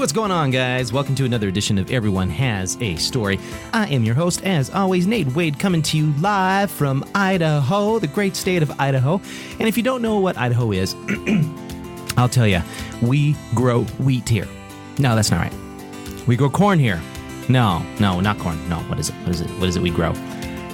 what's going on, guys? Welcome to another edition of Everyone Has a Story. I am your host, as always, Nate Wade, coming to you live from Idaho, the great state of Idaho. And if you don't know what Idaho is, I'll tell you, we grow wheat here. No, that's not right. We grow corn here. No, not corn. No, what is it we grow?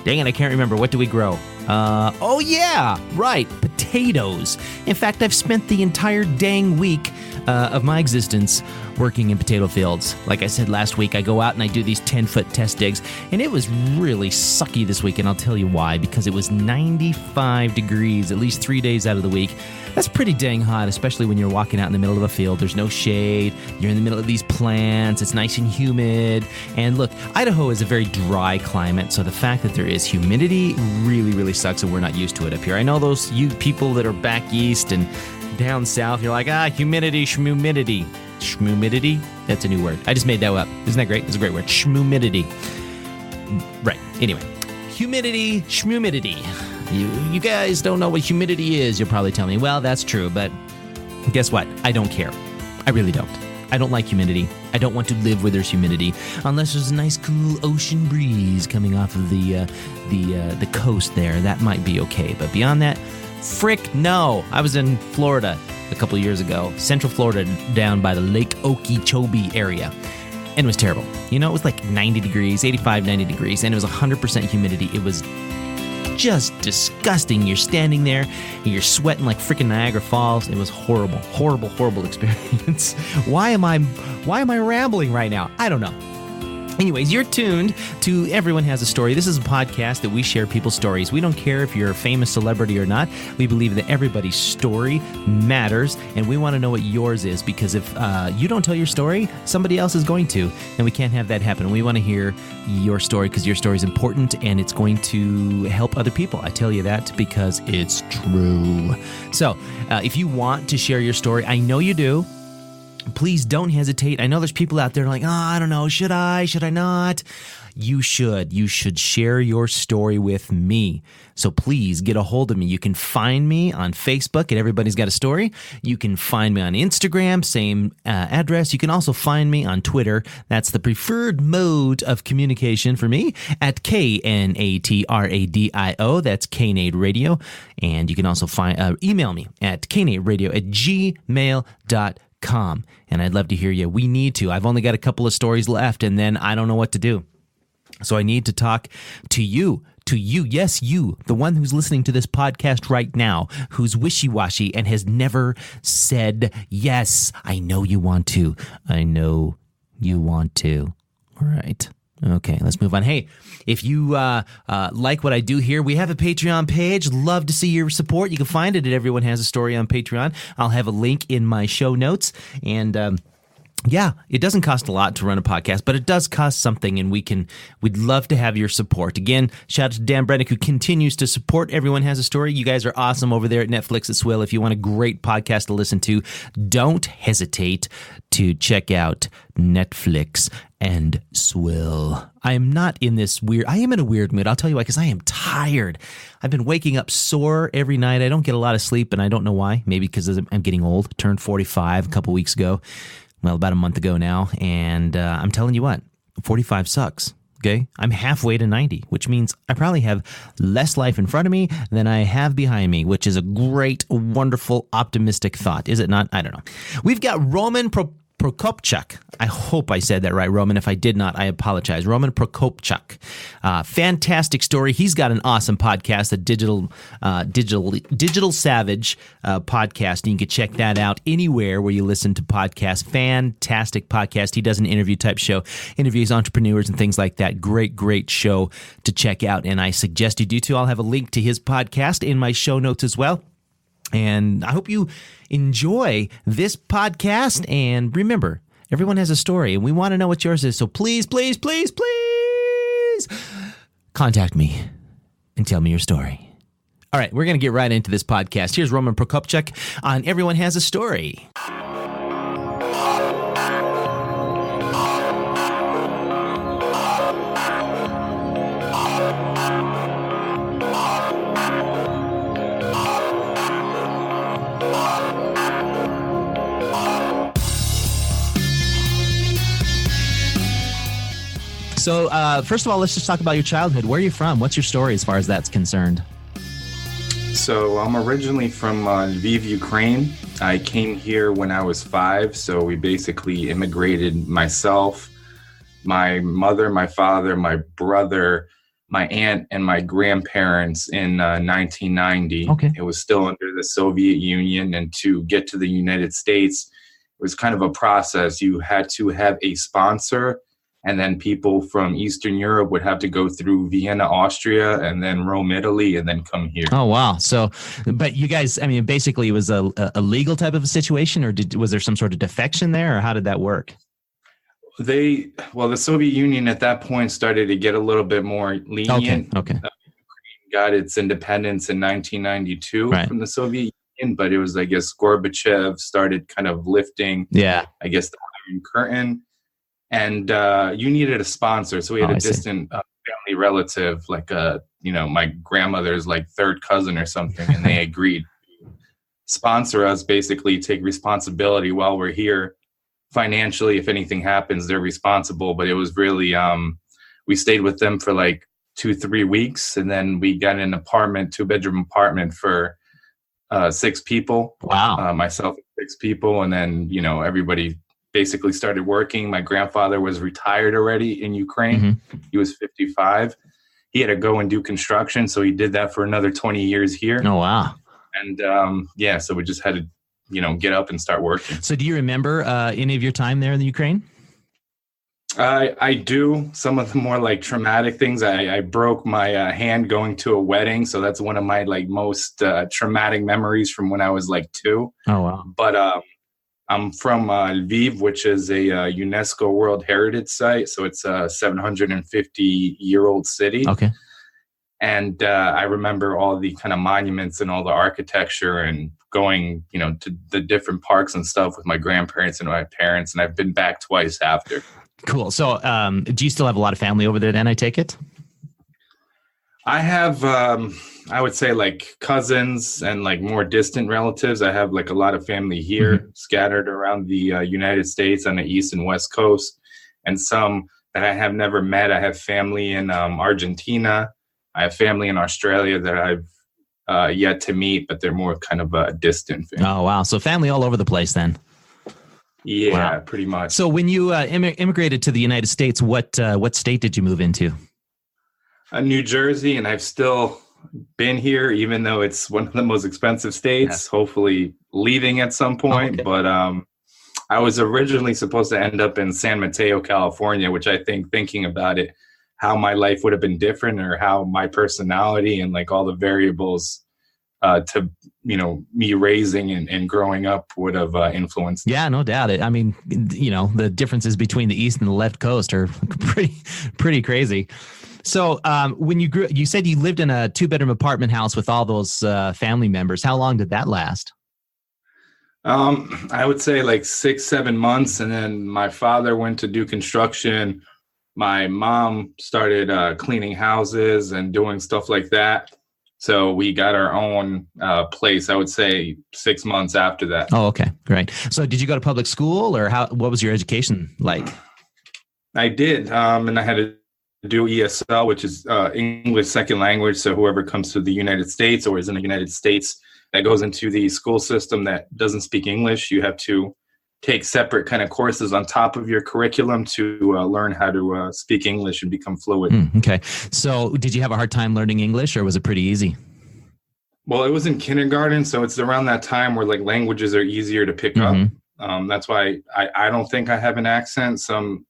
Dang it, I can't remember. What do we grow? Oh yeah, right, potatoes. In fact, I've spent the entire dang week of my existence working in potato fields. Like I said last week, I go out and I do these 10-foot test digs, and it was really sucky this week, and I'll tell you why. Because it was 95 degrees at least 3 days out of the week. That's pretty dang hot, especially when you're walking out in the middle of a field. There's no shade. You're in the middle of these plants. It's nice and humid. And look, Idaho is a very dry climate, so the fact that there is humidity really, really sucks, and we're not used to it up here. I know those you people that are back east and down south, you're like, humidity, schmumidity. Schmumidity? That's a new word. I just made that up. Isn't that great? It's a great word. Schmumidity. Right. Anyway. Humidity, schmumidity. You guys don't know what humidity is, you'll probably tell me. Well, that's true, but guess what? I don't care. I really don't. I don't like humidity. I don't want to live where there's humidity, unless there's a nice, cool ocean breeze coming off of the coast there. That might be okay, but beyond that, frick no. I was in Florida a couple of years ago, Central Florida, down by the Lake Okeechobee area, and it was terrible. You know, it was like 90 degrees, 85, 90 degrees, and it was 100% humidity. It was just disgusting. You're standing there and you're sweating like freaking Niagara Falls. It was horrible experience. Why am I rambling right now? I don't know. Anyways, you're tuned to Everyone Has a Story. This is a podcast that we share people's stories. We don't care if you're a famous celebrity or not. We believe that everybody's story matters, and we want to know what yours is, because if you don't tell your story, somebody else is going to, and we can't have that happen. We want to hear your story because your story is important, and it's going to help other people. I tell you that because it's true. So if you want to share your story, I know you do. Please don't hesitate. I know there's people out there like, I don't know, should I not? You should. You should share your story with me. So please get a hold of me. You can find me on Facebook at Everybody's Got a Story. You can find me on Instagram, same address. You can also find me on Twitter. That's the preferred mode of communication for me, at KNATRADIO. That's KNAD Radio. And you can also email me at knadradio@gmail.com. And I'd love to hear you. We need to. I've only got a couple of stories left, and then I don't know what to do. So I need to talk to you. Yes, you, the one who's listening to this podcast right now, who's wishy-washy and has never said yes. I know you want to. All right. Okay, let's move on. Hey, if you like what I do here, we have a Patreon page. Love to see your support. You can find it at Everyone Has a Story on Patreon. I'll have a link in my show notes. And yeah, it doesn't cost a lot to run a podcast, but it does cost something, and we'd love to have your support. Again, shout out to Dan Brennick, who continues to support Everyone Has a Story. You guys are awesome over there at Netflix at Swill. If you want a great podcast to listen to, don't hesitate to check out Netflix and Swill. I am in a weird mood. I'll tell you why, because I am tired. I've been waking up sore every night. I don't get a lot of sleep, and I don't know why. Maybe because I'm getting old. Turned 45 a couple weeks ago. Well, about a month ago now, and I'm telling you what, 45 sucks, okay? I'm halfway to 90, which means I probably have less life in front of me than I have behind me, which is a great, wonderful, optimistic thought, is it not? I don't know. We've got Roman Prokopchuk. I hope I said that right, Roman. If I did not, I apologize. Roman Prokopchuk. Fantastic story. He's got an awesome podcast, a Digital Savage podcast, and you can check that out anywhere where you listen to podcasts. Fantastic podcast. He does an interview type show, interviews entrepreneurs and things like that. Great show to check out, and I suggest you do too. I'll have a link to his podcast in my show notes as well. And I hope you enjoy this podcast. And remember, everyone has a story, and we want to know what yours is. So please contact me and tell me your story. All right, we're going to get right into this podcast. Here's Roman Prokopchuk on Everyone Has a Story. So first of all, let's just talk about your childhood. Where are you from? What's your story as far as that's concerned? So I'm originally from Lviv, Ukraine. I came here when I was 5. So we basically immigrated, myself, my mother, my father, my brother, my aunt, and my grandparents in 1990. Okay. It was still under the Soviet Union. And to get to the United States, it was kind of a process. You had to have a sponsor. And then people from Eastern Europe would have to go through Vienna, Austria, and then Rome, Italy, and then come here. Oh, wow. So, but you guys, I mean, basically it was a legal type of a situation, or was there some sort of defection there, or how did that work? The Soviet Union at that point started to get a little bit more lenient. Okay. Ukraine got its independence in 1992 Right. from the Soviet Union, but it was, I guess, Gorbachev started kind of lifting, the Iron Curtain. And you needed a sponsor. So we had a distant family relative, like, my grandmother's like third cousin or something. And they agreed to sponsor us, basically take responsibility while we're here. Financially, if anything happens, they're responsible. But it was really, we stayed with them for like 2-3 weeks. And then we got an apartment, 2-bedroom apartment for 6 people. Wow. Myself, 6 people. And then, everybody basically started working. My grandfather was retired already in Ukraine. Mm-hmm. He was 55. He had to go and do construction. So he did that for another 20 years here. Oh, wow. And so we just had to, get up and start working. So do you remember any of your time there in the Ukraine? I do. Some of the more like traumatic things. I broke my hand going to a wedding. So that's one of my like most traumatic memories from when I was like 2. Oh, wow. But I'm from Lviv, which is a UNESCO World Heritage Site. So it's a 750-year-old city. Okay. And I remember all the kind of monuments and all the architecture and going, to the different parks and stuff with my grandparents and my parents. And I've been back twice after. Cool. So do you still have a lot of family over there then, I take it? I have, I would say like cousins and like more distant relatives. I have like a lot of family here scattered around the United States on the East and West Coast, and some that I have never met. I have family in Argentina. I have family in Australia that I've yet to meet, but they're more kind of a distant family. Oh, wow. So family all over the place then. Yeah, wow. Pretty much. So when you immigrated to the United States, what state did you move into? New Jersey, and I've still been here, even though it's one of the most expensive states, hopefully leaving at some point. Okay. But I was originally supposed to end up in San Mateo, California, which I think, thinking about it, how my life would have been different, or how my personality and like all the variables to, me raising and growing up would have influenced. Yeah, no doubt. I mean, the differences between the East and the left coast are pretty crazy. So when you grew, you said you lived in a 2-bedroom apartment house with all those family members. How long did that last? I would say like 6-7 months. And then my father went to do construction. My mom started cleaning houses and doing stuff like that. So we got our own place, I would say 6 months after that. Oh, okay. Great. So did you go to public school, or what was your education like? I did. And I had to do ESL, which is English second language. So whoever comes to the United States or is in the United States that goes into the school system that doesn't speak English, you have to take separate kind of courses on top of your curriculum to learn how to speak English and become fluent. Okay. So did you have a hard time learning English, or was it pretty easy? Well, it was in kindergarten. So it's around that time where like languages are easier to pick up. That's why I don't think I have an accent. Some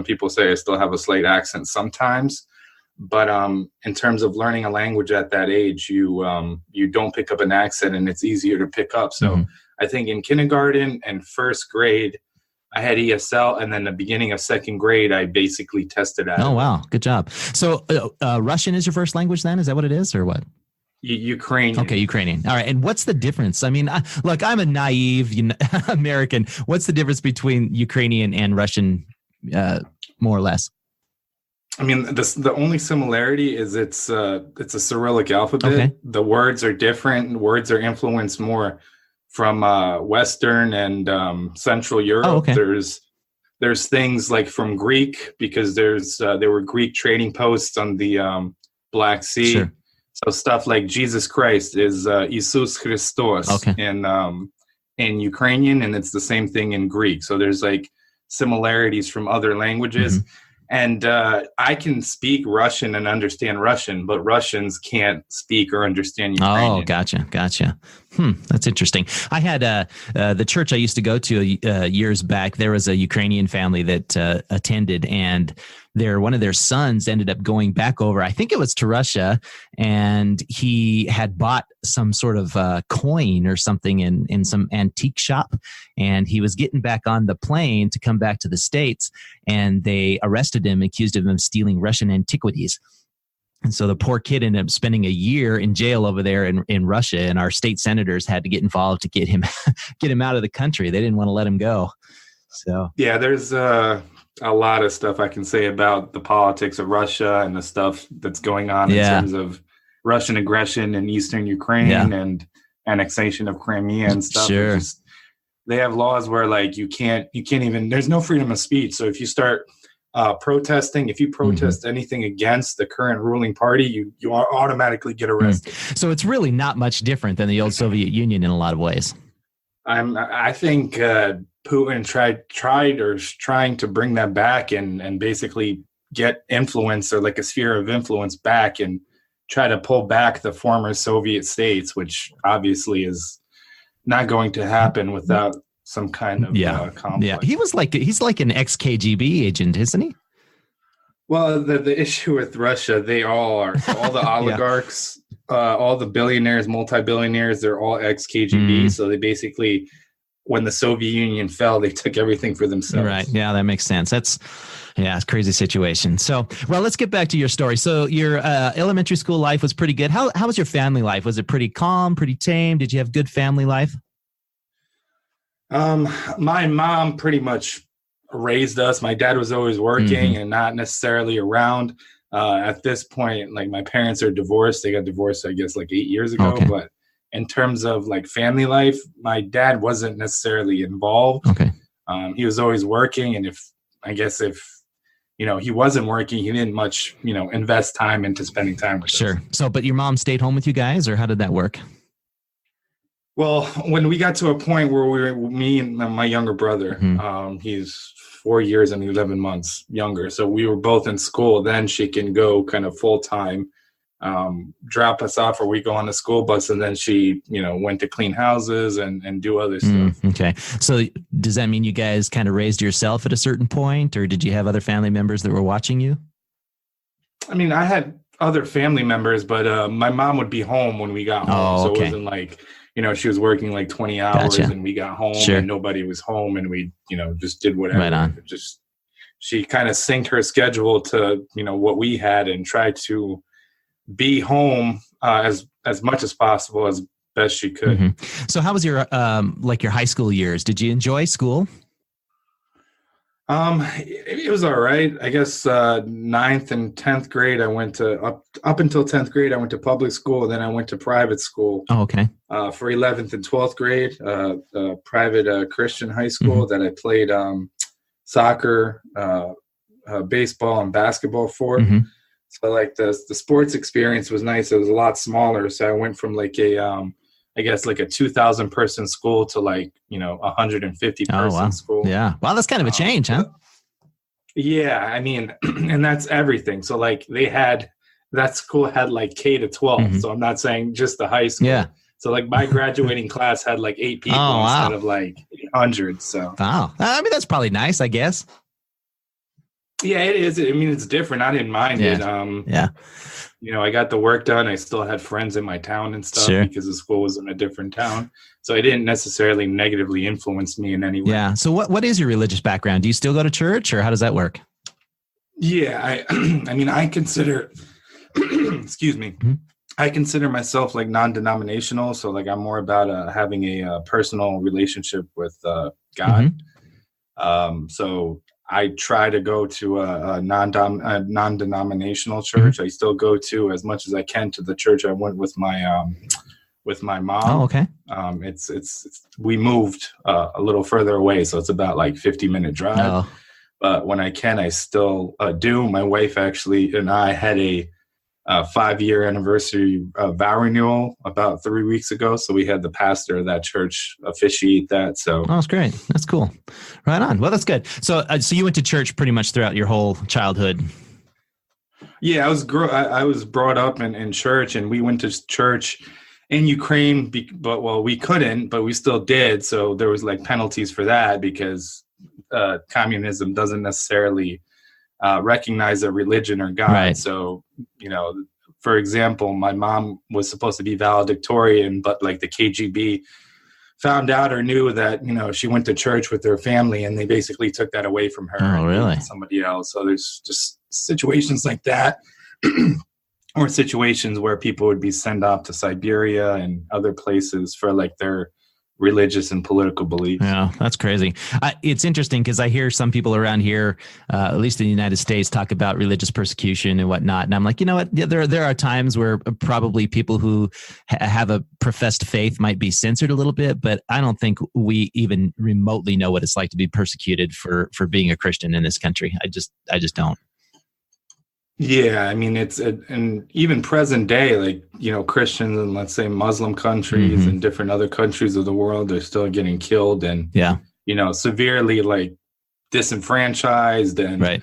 people say I still have a slight accent sometimes, but in terms of learning a language at that age, you don't pick up an accent, and it's easier to pick up. So I think in kindergarten and first grade, I had ESL, and then the beginning of second grade, I basically tested out. Oh, wow. Good job. So Russian is your first language then? Is that what it is, or what? Ukrainian. Okay, Ukrainian. All right. And what's the difference? I mean, look, I'm a naive American. What's the difference between Ukrainian and Russian, more or less? I mean, the only similarity is it's a Cyrillic alphabet. Okay. The words are different. Words are influenced more from Western and Central Europe. Oh, okay. there's things like from Greek, because there were Greek trading posts on the Black Sea. Sure. So stuff like Jesus Christ is Isus Christos in Ukrainian, and it's the same thing in Greek. So there's like similarities from other languages. Mm-hmm. And I can speak Russian and understand Russian, but Russians can't speak or understand Ukrainian. Oh, gotcha. That's interesting. I had the church I used to go to years back. There was a Ukrainian family that attended, and one of their sons ended up going back over, I think it was to Russia, and he had bought some sort of coin or something in some antique shop, and he was getting back on the plane to come back to the States, and they arrested him, accused him of stealing Russian antiquities. And so the poor kid ended up spending a year in jail over there in Russia, and our state senators had to get involved to get him out of the country. They didn't want to let him go. So yeah, there's a lot of stuff I can say about the politics of Russia and the stuff that's going on in terms of Russian aggression in Eastern Ukraine and annexation of Crimea and stuff. Sure. They have laws where like you can't even, there's no freedom of speech. So if you start protesting, if you protest anything against the current ruling party, you automatically get arrested. So it's really not much different than the old Soviet Union in a lot of ways. I think Putin trying to bring that back and basically get influence, or like a sphere of influence back, and try to pull back the former Soviet states, which obviously is not going to happen without some kind of conflict. Yeah, he's like an ex-KGB agent, isn't he? Well, the issue with Russia, they all are. So all the oligarchs, all the billionaires, multi-billionaires, they're all ex-KGB. So they basically, when the Soviet Union fell, they took everything for themselves. Right. Yeah, that makes sense. It's a crazy situation. So, well, let's get back to your story. So your elementary school life was pretty good. How was your family life? Was it pretty calm, pretty tame? Did you have good family life? My mom pretty much raised us. My dad was always working and not necessarily around. At this point, like, my parents are divorced. They got divorced, I guess, like 8 years ago. Okay. But in terms of like family life, my dad wasn't necessarily involved. Okay. He was always working. And if he wasn't working, he didn't much, invest time into spending time with us. Sure. So, but your mom stayed home with you guys, or how did that work? Well, when we got to a point where me and my younger brother, he's 4 years and 11 months younger. So we were both in school. Then she can go kind of full time, drop us off, or we go on the school bus. And then she, went to clean houses and do other stuff. Okay. So does that mean you guys kind of raised yourself at a certain point, or did you have other family members that were watching you? I mean, I had other family members, but my mom would be home when we got home. Oh, okay. So it wasn't like, she was working like 20 hours and we got home and nobody was home, and we, just did whatever. Right on. She kind of synced her schedule to, what we had, and tried to be home as much as possible, as best she could. So how was your your high school years? Did you enjoy school? It was all right. I guess 9th and 10th grade, I went to up until 10th grade, I went to public school. Then I went to private school. Oh, okay. For 11th and 12th grade, private Christian high school that I played soccer, baseball, and basketball for. So like the sports experience was nice. It was a lot smaller. So I went from like a 2,000 person school to 150 person school. Yeah. Wow. That's kind of a change, huh? Yeah. I mean, and that's everything. So like that school had like K to 12. So I'm not saying just the high school. Yeah. So like my graduating class had like 8 people instead of like 800. So. Wow. I mean, that's probably nice, I guess. Yeah, it is. I mean, it's different. I didn't mind it. I got the work done. I still had friends in my town and stuff because the school was in a different town. So it didn't necessarily negatively influence me in any way. Yeah. So what is your religious background? Do you still go to church, or how does that work? Yeah. I consider, excuse me, I consider myself like non-denominational. So like I'm more about having a personal relationship with God. So I try to go to a non-denominational church. I still go to, as much as I can, to the church I went with my mom. Oh, okay. We moved a little further away, so it's about like 50-minute drive. but when I can, I still do. My wife actually and I had a 5-year anniversary vow renewal about 3 weeks ago. So we had the pastor of that church officiate that. So that's great. That's cool. Right on. Well, that's good. So you went to church pretty much throughout your whole childhood. Yeah, I was brought up in church, and we went to church in Ukraine, but we couldn't, but we still did. So there was like penalties for that because communism doesn't necessarily recognize a religion or God. Right. So, for example, my mom was supposed to be valedictorian, but like the KGB found out or knew that, she went to church with her family, and they basically took that away from her. Oh, really? And somebody else. So there's just situations like that, or situations where people would be sent off to Siberia and other places for like their religious and political beliefs. Yeah, that's crazy. It's interesting because I hear some people around here, at least in the United States, talk about religious persecution and whatnot. And I'm like, you know what? There are times where probably people who have a professed faith might be censored a little bit, but I don't think we even remotely know what it's like to be persecuted for being a Christian in this country. I just don't. Yeah, I mean, and even present day, like, Christians in, let's say, Muslim countries and different other countries of the world, they're still getting killed and, severely like disenfranchised and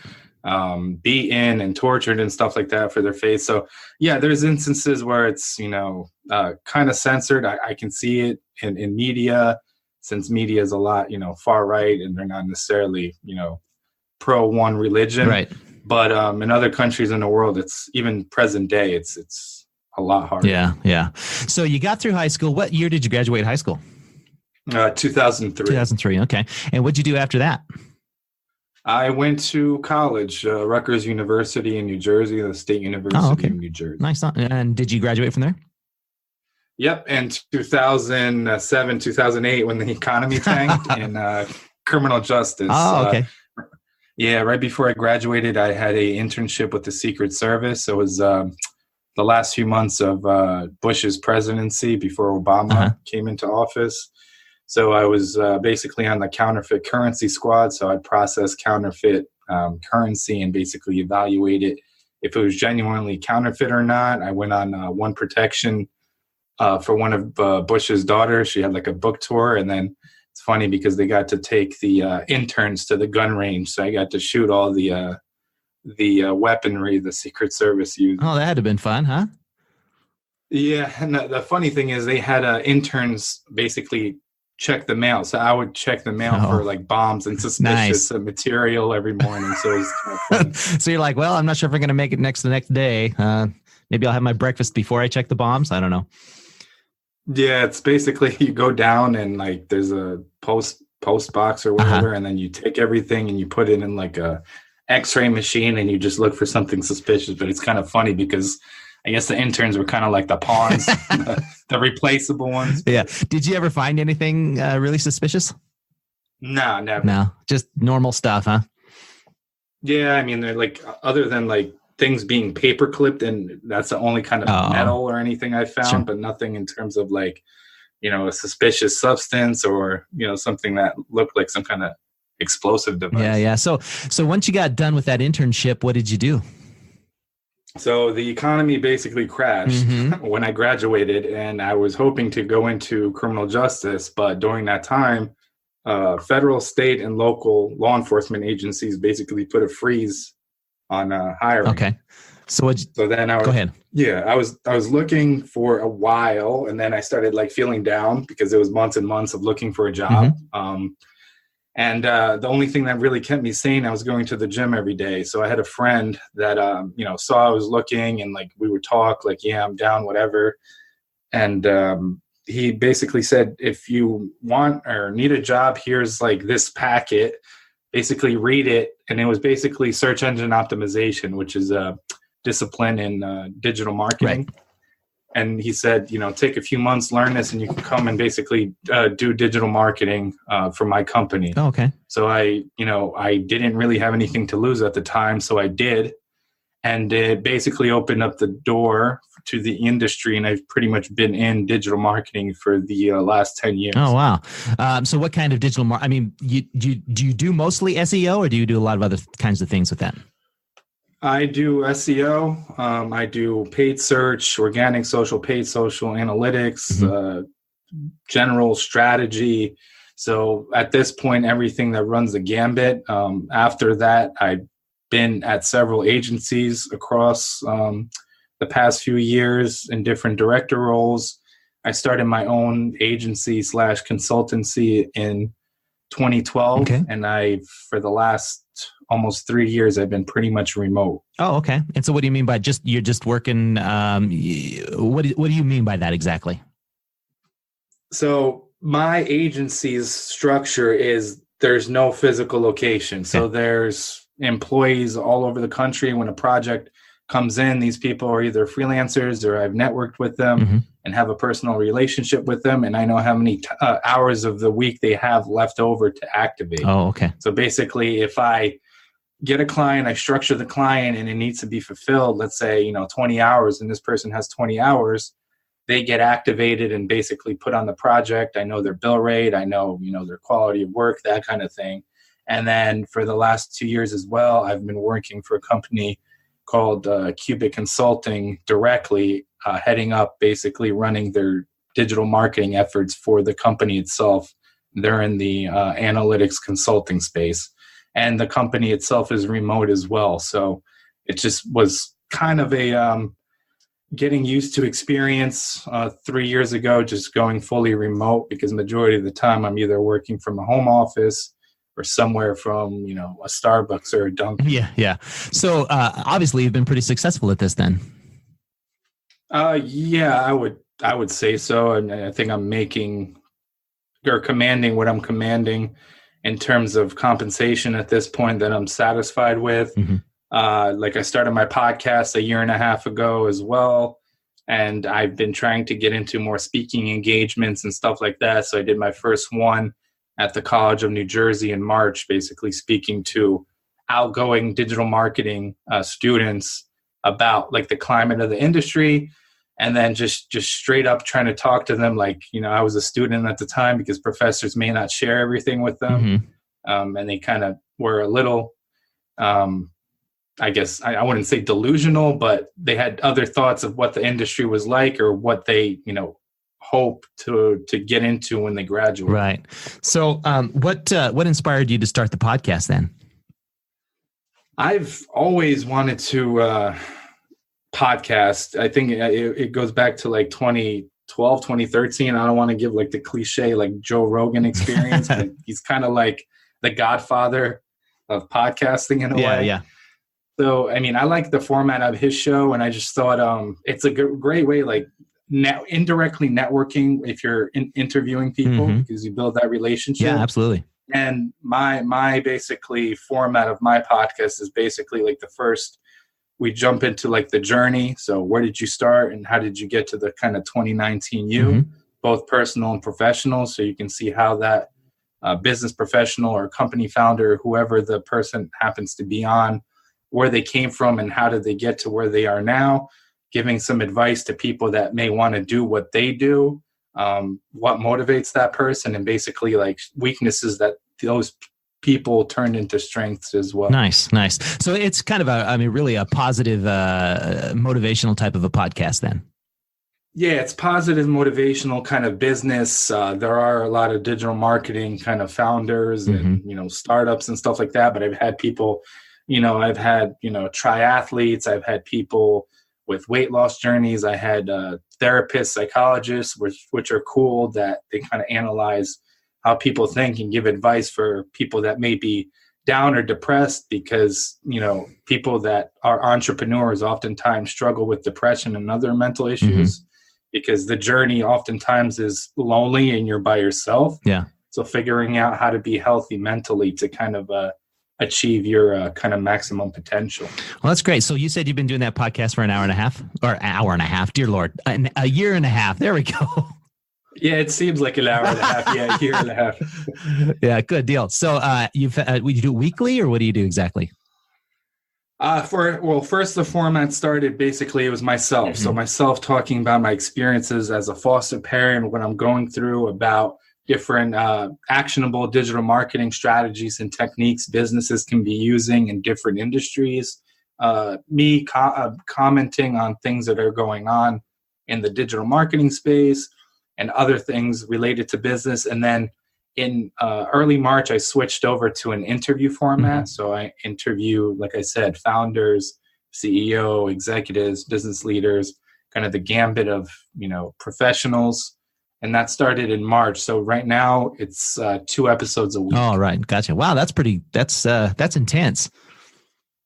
beaten and tortured and stuff like that for their faith. So, yeah, there's instances where it's, kind of censored. I can see it in media, since media is a lot, far right, and they're not necessarily, pro one religion. Right. But in other countries in the world, it's even present day, it's a lot harder. Yeah. So you got through high school. What year did you graduate high school? 2003. 2003. Okay. And what'd you do after that? I went to college, Rutgers University in New Jersey, the State University in New Jersey. Nice. And did you graduate from there? Yep. In 2007, 2008, when the economy tanked in criminal justice. Oh, okay. Yeah, right before I graduated, I had a internship with the Secret Service. It was the last few months of Bush's presidency before Obama came into office. So I was basically on the counterfeit currency squad. So I'd process counterfeit currency and basically evaluate it if it was genuinely counterfeit or not. I went on one protection for one of Bush's daughters. She had like a book tour, and then it's funny because they got to take the interns to the gun range. So I got to shoot all the weaponry the Secret Service used. Oh, that had to have been fun, huh? Yeah. And the funny thing is they had interns basically check the mail. So I would check the mail for like bombs and suspicious material every morning. So it was kind of fun. So you're like, well, I'm not sure if I'm going to make it the next day. Maybe I'll have my breakfast before I check the bombs. I don't know. Yeah, it's basically you go down and like there's a post box or whatever, and then you take everything and you put it in like a X-ray machine and you just look for something suspicious. But it's kind of funny because I guess the interns were kind of like the pawns, the replaceable ones. Yeah. Did you ever find anything really suspicious? No, never. No, just normal stuff, huh? Yeah, I mean, they're like other than like things being paper clipped, and that's the only kind of metal or anything I found, but nothing in terms of like, a suspicious substance or, something that looked like some kind of explosive device. Yeah. So once you got done with that internship, what did you do? So the economy basically crashed when I graduated, and I was hoping to go into criminal justice, but during that time, federal, state, and local law enforcement agencies basically put a freeze on hiring. Okay. So then go ahead. Yeah, I was looking for a while, and then I started like feeling down because it was months and months of looking for a job. And the only thing that really kept me sane, I was going to the gym every day. So I had a friend that saw I was looking, and like we would talk, like, yeah, I'm down, whatever. And he basically said, if you want or need a job, here's like this packet. Basically read it, and it was basically search engine optimization, which is a discipline in digital marketing. Right. And he said, take a few months, learn this, and you can come and basically do digital marketing for my company. Oh, okay. So I didn't really have anything to lose at the time, so I did. And it basically opened up the door to the industry. And I've pretty much been in digital marketing for the last 10 years. Oh, wow. So what kind of digital marketing? I mean, do you do mostly SEO, or do you do a lot of other kinds of things with that? I do SEO. I do paid search, organic social, paid social, analytics, general strategy. So at this point, everything that runs the gambit. After that, I've been at several agencies across the past few years in different director roles. I started my own agency / consultancy in 2012. Okay. And for the last almost 3 years, I've been pretty much remote. Oh, okay. And so what do you mean by you're just working? What do you mean by that exactly? So my agency's structure is there's no physical location. So there's employees all over the country. When a project comes in, these people are either freelancers or I've networked with them and have a personal relationship with them. And I know how many hours of the week they have left over to activate. Oh, okay. So basically, if I get a client, I structure the client and it needs to be fulfilled, let's say, 20 hours, and this person has 20 hours, they get activated and basically put on the project. I know their bill rate. I know, their quality of work, that kind of thing. And then for the last 2 years as well, I've been working for a company called Cubic Consulting directly, heading up, basically running their digital marketing efforts for the company itself. They're in the analytics consulting space. And the company itself is remote as well. So it just was kind of a getting used to experience 3 years ago, just going fully remote, because majority of the time I'm either working from a home office or somewhere from, a Starbucks or a Dunkin'. Yeah. So obviously you've been pretty successful at this then. Yeah, I would say so. And I think I'm making or commanding what I'm commanding in terms of compensation at this point that I'm satisfied with. Like I started my podcast a year and a half ago as well. And I've been trying to get into more speaking engagements and stuff like that. So I did my first one at the College of New Jersey in March, basically speaking to outgoing digital marketing students about like the climate of the industry. And then just straight up trying to talk to them like, I was a student at the time, because professors may not share everything with them. And they kind of were a little, I guess I wouldn't say delusional, but they had other thoughts of what the industry was like or what they, hope to get into when they graduate. Right. So what inspired you to start the podcast then? I've always wanted to podcast. I think it goes back to like 2012, 2013. I don't want to give like the cliche like Joe Rogan experience, but he's kind of like the godfather of podcasting in a way. Yeah. So, I mean, I like the format of his show, and I just thought it's a great way, like indirectly networking if you're interviewing people, because you build that relationship. Yeah, absolutely. And my basically format of my podcast is basically like the first, we jump into like the journey. So where did you start and how did you get to the kind of 2019 you, both personal and professional. So you can see how that business professional or company founder, whoever the person happens to be on, where they came from and how did they get to where they are now, giving some advice to people that may want to do what they do, what motivates that person, and basically like weaknesses that those people turned into strengths as well. Nice. So it's kind of really a positive, motivational type of a podcast then. Yeah, it's positive, motivational kind of business. There are a lot of digital marketing kind of founders and, startups and stuff like that. But I've had people, I've had, triathletes. I've had people with weight loss journeys. I had therapists, psychologists, which are cool, that they kind of analyze how people think and give advice for people that may be down or depressed, because, people that are entrepreneurs oftentimes struggle with depression and other mental issues because the journey oftentimes is lonely and you're by yourself. Yeah. So figuring out how to be healthy mentally to kind of achieve your kind of maximum potential. Well, that's great. So you said you've been doing that podcast for an hour and a half, dear Lord, a year and a half. There we go. Yeah, it seems like an hour and a half. Yeah, a year and a half. Yeah, good deal. So you do it weekly, or what do you do exactly? First the format started, basically it was myself. Mm-hmm. So myself talking about my experiences as a foster parent, what I'm going through, about different actionable digital marketing strategies and techniques businesses can be using in different industries. Me commenting on things that are going on in the digital marketing space and other things related to business. And then in early March, I switched over to an interview format. Mm-hmm. So I interview, like I said, founders, CEO, executives, business leaders, kind of the gambit of, professionals. And that started in March. So right now it's 2 episodes a week. Oh, right. Gotcha. Wow. That's intense.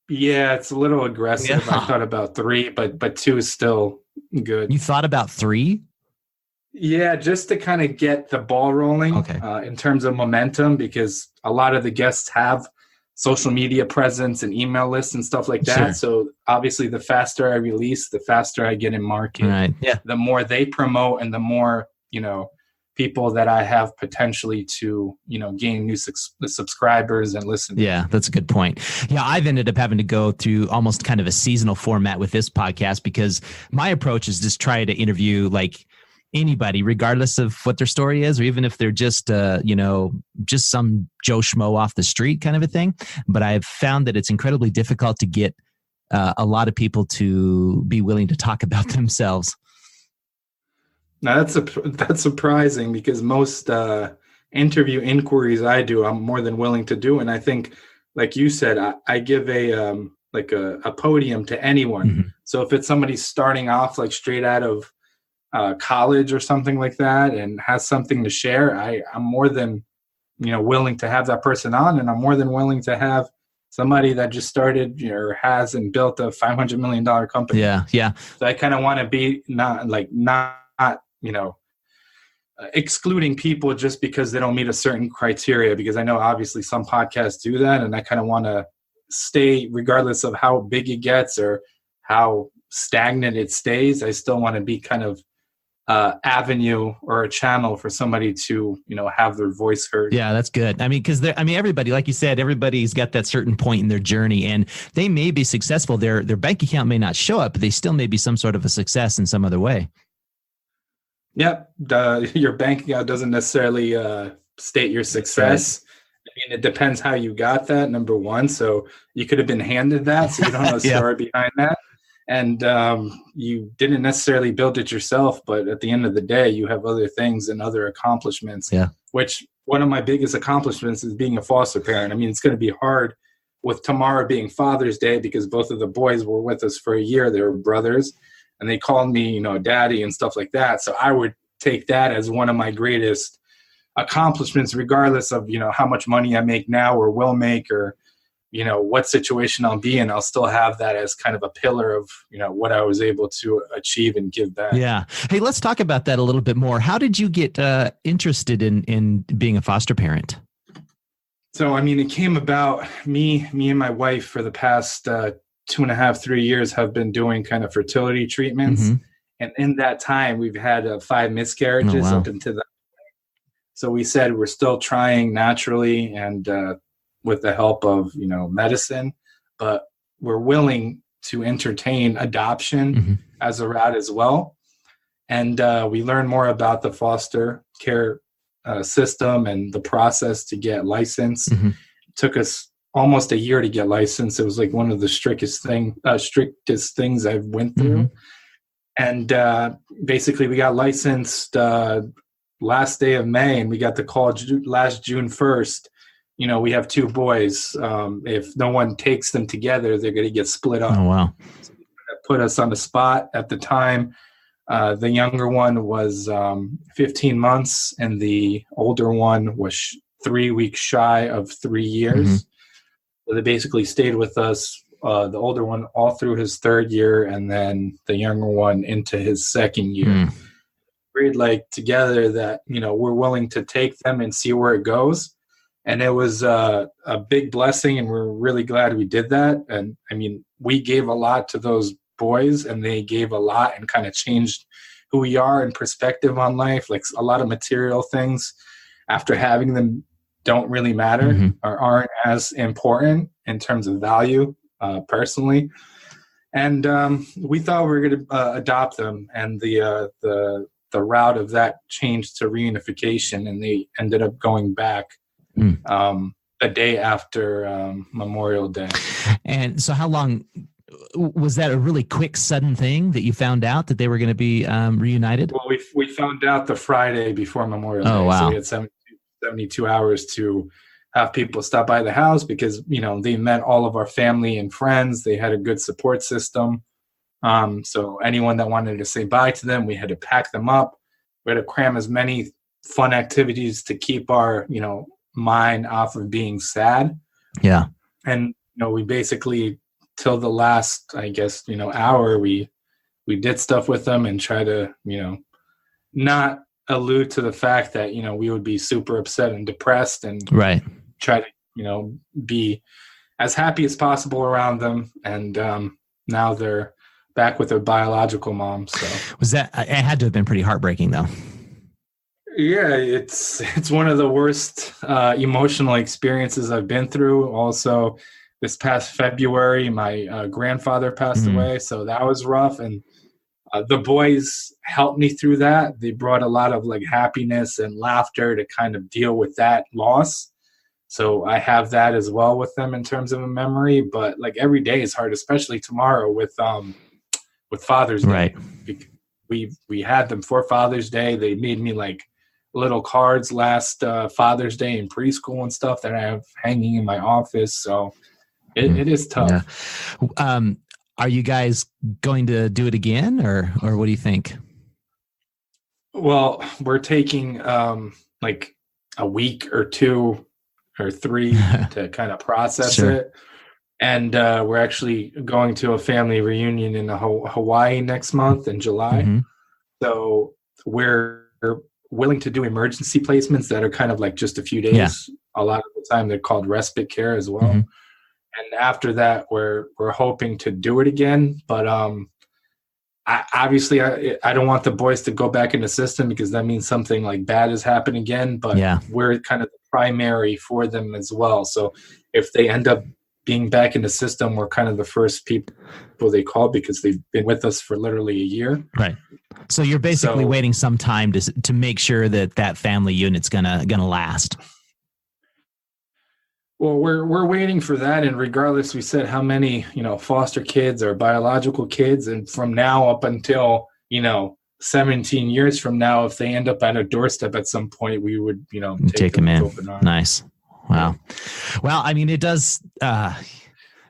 Yeah, it's a little aggressive. Yeah. I thought about 3, but 2 is still good. You thought about 3? Yeah, just to kind of get the ball rolling in terms of momentum, because a lot of the guests have social media presence and email lists and stuff like that. Sure. So obviously the faster I release, the faster I get in market. Right. Yeah. The more they promote and the more, people that I have potentially to, gain new subscribers and listeners. Yeah, that's a good point. Yeah, I've ended up having to go through almost kind of a seasonal format with this podcast, because my approach is just try to interview like anybody, regardless of what their story is, or even if they're just, just some Joe Schmo off the street kind of a thing. But I've found that it's incredibly difficult to get a lot of people to be willing to talk about themselves. Now that's surprising, because most interview inquiries I do, I'm more than willing to do. And I think, like you said, I give a podium to anyone. Mm-hmm. So if it's somebody starting off like straight out of college or something like that and has something to share, I'm more than willing to have that person on, and I'm more than willing to have somebody that just started or has and built a $500 million company. Yeah. So I kind of want to be not excluding people just because they don't meet a certain criteria, because I know obviously some podcasts do that, and I kind of want to stay, regardless of how big it gets or how stagnant it stays, I still want to be kind of avenue or a channel for somebody to, have their voice heard. Yeah, that's good. I mean, because everybody, like you said, everybody's got that certain point in their journey, and they may be successful. Their bank account may not show up, but they still may be some sort of a success in some other way. Yep. Your bank account doesn't necessarily state your success. Right. I mean, it depends how you got that, number one. So you could have been handed that, so you don't know the story behind that. And you didn't necessarily build it yourself, but at the end of the day, you have other things and other accomplishments, which one of my biggest accomplishments is being a foster parent. I mean, it's going to be hard with tomorrow being Father's Day, because both of the boys were with us for a year. They were brothers, and they called me, daddy and stuff like that. So I would take that as one of my greatest accomplishments, regardless of, how much money I make now or will make, or, what situation I'll be in. I'll still have that as kind of a pillar of, what I was able to achieve and give back. Yeah. Hey, let's talk about that a little bit more. How did you get interested in being a foster parent? So, I mean, it came about me and my wife for the past 2.5, 3 years have been doing kind of fertility treatments. Mm-hmm. And in that time, we've had 5 miscarriages up until that point. So we said we're still trying naturally and with the help of, medicine, but we're willing to entertain adoption as a route as well. And we learned more about the foster care system and the process to get licensed. Mm-hmm. It took us almost a year to get licensed. It was like one of the strictest things I've went through. Mm-hmm. And basically we got licensed last day of May, and we got the call last June 1st. We have 2 boys. If no one takes them together, they're going to get split up. Oh, wow. So that put us on the spot at the time. The younger one was 15 months, and the older one was 3 weeks shy of 3 years. Mm-hmm. So they basically stayed with us, the older one, all through his 3rd year, and then the younger one into his 2nd year. Agreed, together that, we're willing to take them and see where it goes. And it was a big blessing, and we're really glad we did that. And I mean, we gave a lot to those boys, and they gave a lot and kind of changed who we are and perspective on life. Like a lot of material things after having them don't really matter or aren't as important in terms of value. personally. And we thought we were going to adopt them, and the route of that changed to reunification, and they ended up going back a day after Memorial Day. And so how long was that? A really quick, sudden thing that you found out that they were going to be reunited? Well, we found out the Friday before Memorial Day. Oh, wow. So we had 72 hours to have people stop by the house because, they met all of our family and friends. They had a good support system. So anyone that wanted to say bye to them, we had to pack them up. We had to cram as many fun activities to keep our, mind off of being sad. Yeah. And, we basically, till the last, I guess, hour, we did stuff with them and try to, not allude to the fact that, we would be super upset and depressed, and right. Try to, be as happy as possible around them. And now they're back with their biological mom. So it had to have been pretty heartbreaking though. Yeah, it's one of the worst emotional experiences I've been through. Also, this past February, my grandfather passed away, so that was rough. And the boys helped me through that. They brought a lot of happiness and laughter to kind of deal with that loss. So I have that as well with them in terms of a memory. But every day is hard, especially tomorrow with Father's Day. Right. We had them for Father's Day. They made me little cards last Father's Day in preschool and stuff that I have hanging in my office. So it is tough. Yeah. Are you guys going to do it again, or what do you think? Well, we're taking a week or 2 or 3 to kind of process it. And we're actually going to a family reunion in Hawaii next month in July. Mm-hmm. So we're willing to do emergency placements that are kind of just a few days. Yeah. A lot of the time they're called respite care as well. Mm-hmm. And after that, we're hoping to do it again. But I don't want the boys to go back in the system because that means something bad has happened again. But we're kind of the primary for them as well. So if they end up being back in the system, we're kind of the first people they call because they've been with us for literally a year. Right. So you're basically waiting some time to make sure that family unit's gonna last. Well, we're waiting for that, and regardless, we said how many foster kids or biological kids, and from now up until 17 years from now, if they end up at a doorstep at some point, we would take them in. Nice. Wow. Well, I mean, it does.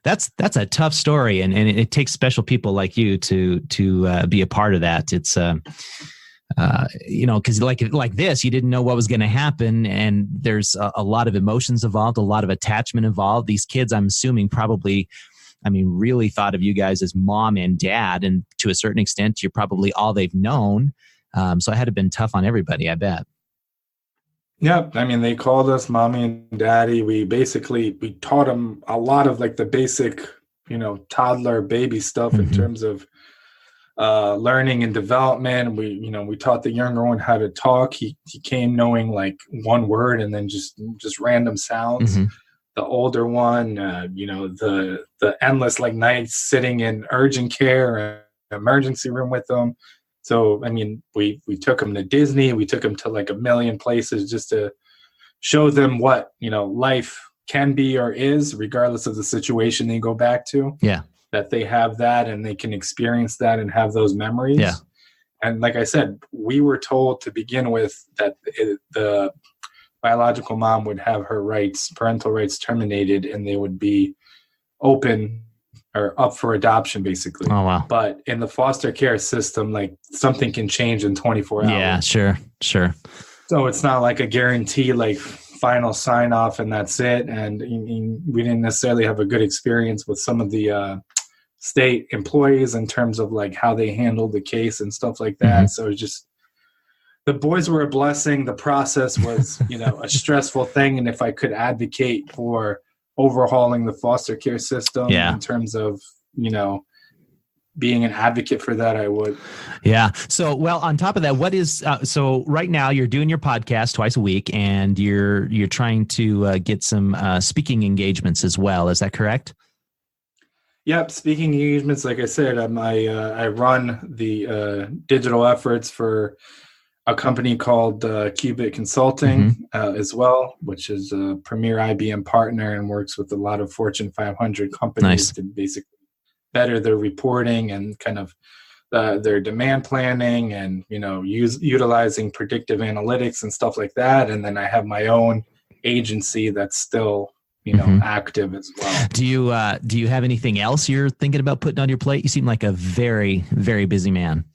That's a tough story, and it takes special people like you to be a part of that. It's because like this, you didn't know what was going to happen, and there's a lot of emotions involved, a lot of attachment involved. These kids, I'm assuming, probably, really thought of you guys as mom and dad, and to a certain extent, you're probably all they've known. So it had to have been tough on everybody, I bet. Yep. They called us mommy and daddy. We taught them a lot of the basic, toddler baby stuff in terms of learning and development. We taught the younger one how to talk. He came knowing one word and then just random sounds. Mm-hmm. The older one, the endless nights sitting in urgent care and emergency room with them. So, we took them to Disney. We took them to a million places just to show them what, life can be or is, regardless of the situation they go back to. Yeah. That they have that and they can experience that and have those memories. Yeah. And like I said, we were told to begin with that the biological mom would have her parental rights terminated, and they would be open or up for adoption, basically. Oh, wow. But in the foster care system, something can change in 24 hours. Yeah, sure. So it's not a guarantee, final sign off and that's it. And we didn't necessarily have a good experience with some of the state employees in terms of how they handled the case and stuff like that. Mm-hmm. So it's just, the boys were a blessing. The process was, a stressful thing. And if I could advocate for overhauling the foster care system in terms of, being an advocate for that, I would. Yeah. So, well, on top of that, what is, so right now you're doing your podcast twice a week, and you're trying to get some speaking engagements as well. Is that correct? Yep. Speaking engagements, like I said, I run the digital efforts for a company called Qubit Consulting as well, which is a premier IBM partner and works with a lot of Fortune 500 companies to basically better their reporting and kind of their demand planning and, utilizing predictive analytics and stuff like that. And then I have my own agency that's still active as well. Do you have anything else you're thinking about putting on your plate? You seem like a very, very busy man.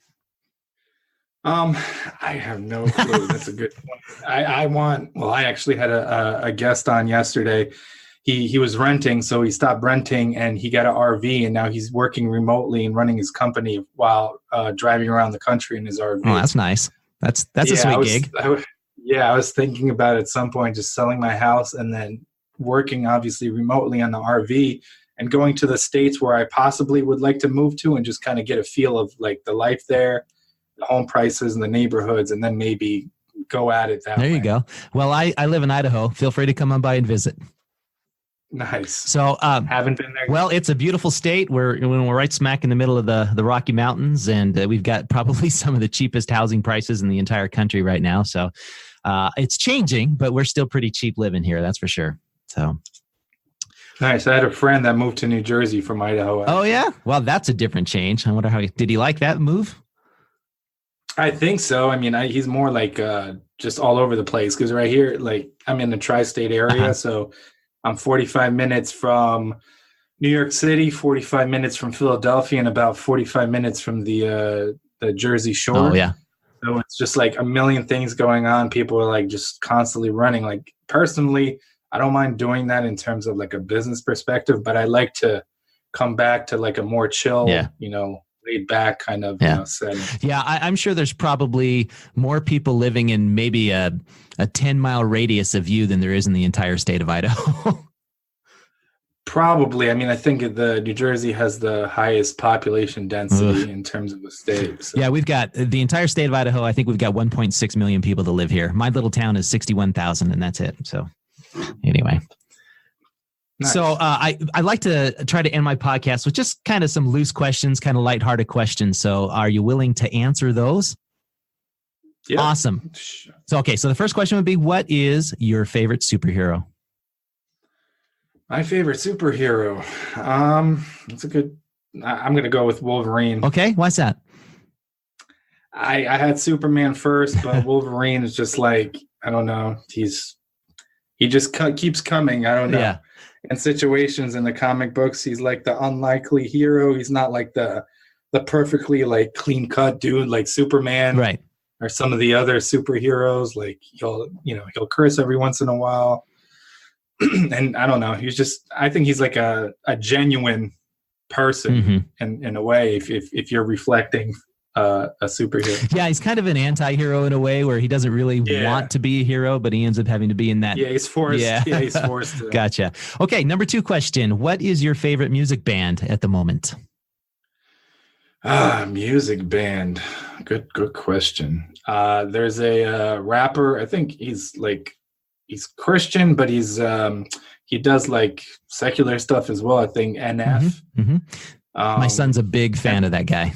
I have no clue. That's a good point. I actually had a guest on yesterday. He was renting, so he stopped renting and he got an RV, and now he's working remotely and running his company while driving around the country in his RV. Oh, that's nice. That's a sweet gig. I was thinking about at some point just selling my house and then working obviously remotely on the RV and going to the States where I possibly would like to move to and just kind of get a feel of like the life there, the home prices and the neighborhoods, and then maybe go at it that way. There you go. Well, I live in Idaho. Feel free to come on by and visit. Nice. So haven't been there. Well, it's a beautiful state. We're right smack in the middle of the Rocky Mountains, and we've got probably some of the cheapest housing prices in the entire country right now. So it's changing, but we're still pretty cheap living here. That's for sure. So nice. I had a friend that moved to New Jersey from Idaho. Oh yeah. Well, that's a different change. I wonder did he like that move? I think so. I mean, he's more like just all over the place because right here, like I'm in the tri-state area, so I'm 45 minutes from New York City, 45 minutes from Philadelphia, and about 45 minutes from the Jersey Shore. Oh yeah. So it's just like a million things going on. People are like just constantly running. Like personally, I don't mind doing that in terms of like a business perspective, but I like to come back to like a more chill, laid back kind of setting. Yeah, I'm sure there's probably more people living in maybe a 10-mile radius of you than there is in the entire state of Idaho. Probably. I mean, I think the New Jersey has the highest population density in terms of the state. So. Yeah, we've got the entire state of Idaho. I think we've got 1.6 million people that live here. My little town is 61,000, and that's it. So anyway. Nice. So I like to try to end my podcast with just kind of some loose questions, kind of lighthearted questions. So are you willing to answer those? Yeah. Awesome. So the first question would be, what is your favorite superhero? My favorite superhero. That's a good. I'm going to go with Wolverine. Okay, why's that? I had Superman first, but Wolverine is just like, I don't know. He just keeps coming. I don't know. Yeah. In situations in the comic books, he's like the unlikely hero. He's not like the perfectly like clean cut dude like Superman, right? Or some of the other superheroes. Like he'll curse every once in a while. And I don't know. I think he's like a genuine person in a way. If you're reflecting a superhero. Yeah, he's kind of an anti-hero in a way where he doesn't really want to be a hero, but he ends up having to be in that. Yeah, he's forced. Yeah, he's forced to. Gotcha. Okay, number 2 question. What is your favorite music band at the moment? Music band. Good question. There's a rapper. I think he's Christian, but he does like secular stuff as well. I think NF. My son's a big fan of that guy.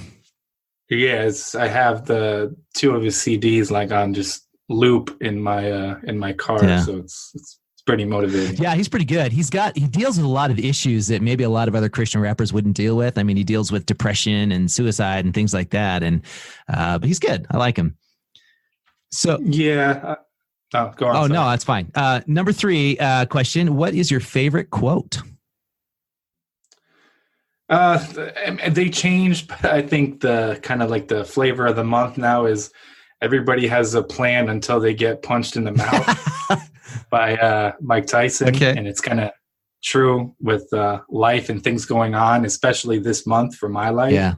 Yes, I have the 2 of his CDs like on just loop in my car, so it's pretty motivating. Yeah, he's pretty good. He deals with a lot of issues that maybe a lot of other Christian rappers wouldn't deal with. I mean, he deals with depression and suicide and things like that, and but he's good. I like him. So yeah. Go on. Oh, no, that's fine. Number 3 question. What is your favorite quote? They changed, but I think the kind of like the flavor of the month now is everybody has a plan until they get punched in the mouth by Mike Tyson. Okay. And it's kind of true with life and things going on, especially this month for my life. Yeah.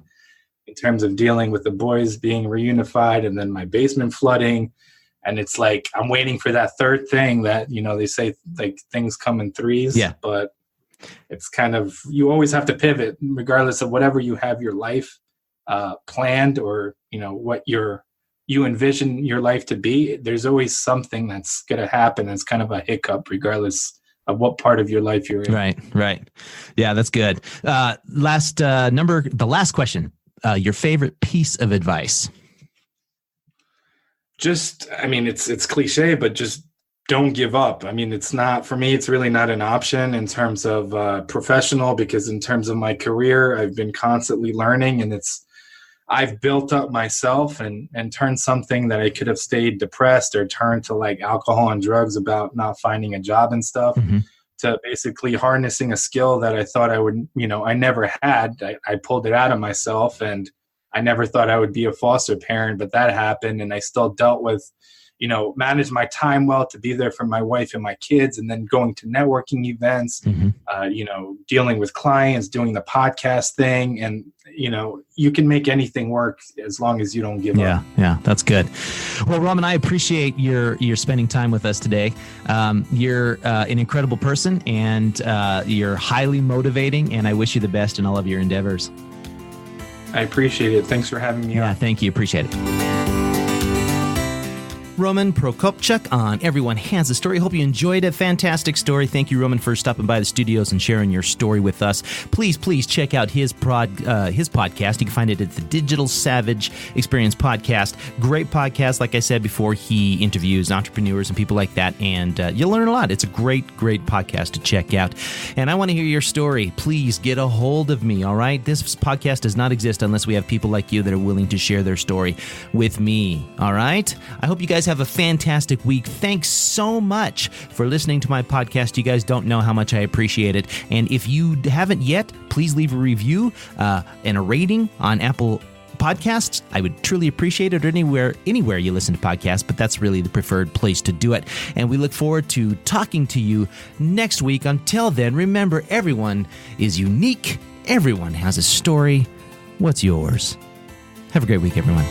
In terms of dealing with the boys being reunified and then my basement flooding. And it's like, I'm waiting for that third thing that, they say like things come in threes. Yeah. But it's kind of, you always have to pivot regardless of whatever you have your life planned or, what you envision your life to be. There's always something that's going to happen. It's kind of a hiccup regardless what part of your life you're in. Right. Yeah, that's good. The last question, your favorite piece of advice. It's cliche, but just don't give up. It's not, for me, it's really not an option in terms of professional, because in terms of my career, I've been constantly learning, and I've built up myself and turned something that I could have stayed depressed or turned to like alcohol and drugs about not finding a job and stuff, to basically harnessing a skill that I thought I would, I never had. I pulled it out of myself, and I never thought I would be a foster parent, but that happened, and I still dealt with, manage my time well to be there for my wife and my kids, and then going to networking events, dealing with clients, doing the podcast thing. And, you can make anything work as long as you don't give up. Yeah, that's good. Well, Roman, I appreciate your spending time with us today. You're an incredible person, and you're highly motivating, and I wish you the best in all of your endeavors. I appreciate it. Thanks for having me on. Yeah, thank you. Appreciate it. Roman Prokopchuk on Everyone Has a Story. Hope you enjoyed a fantastic story. Thank you, Roman, for stopping by the studios and sharing your story with us. Please check out his podcast. You can find it at the Digital Savage Experience Podcast. Great podcast. Like I said before, he interviews entrepreneurs and people like that, and you'll learn a lot. It's a great podcast to check out. And I want to hear your story. Please get a hold of me, all right? This podcast does not exist unless we have people like you that are willing to share their story with me, all right? I hope you guys have a fantastic week. Thanks so much for listening to my podcast. You guys don't know how much I appreciate it. And if you haven't yet, please leave a review and a rating on Apple Podcasts. I would truly appreciate it, or anywhere you listen to podcasts, but that's really the preferred place to do it. And we look forward to talking to you next week. Until then, remember, everyone is unique. Everyone has a story. What's yours? Have a great week, everyone.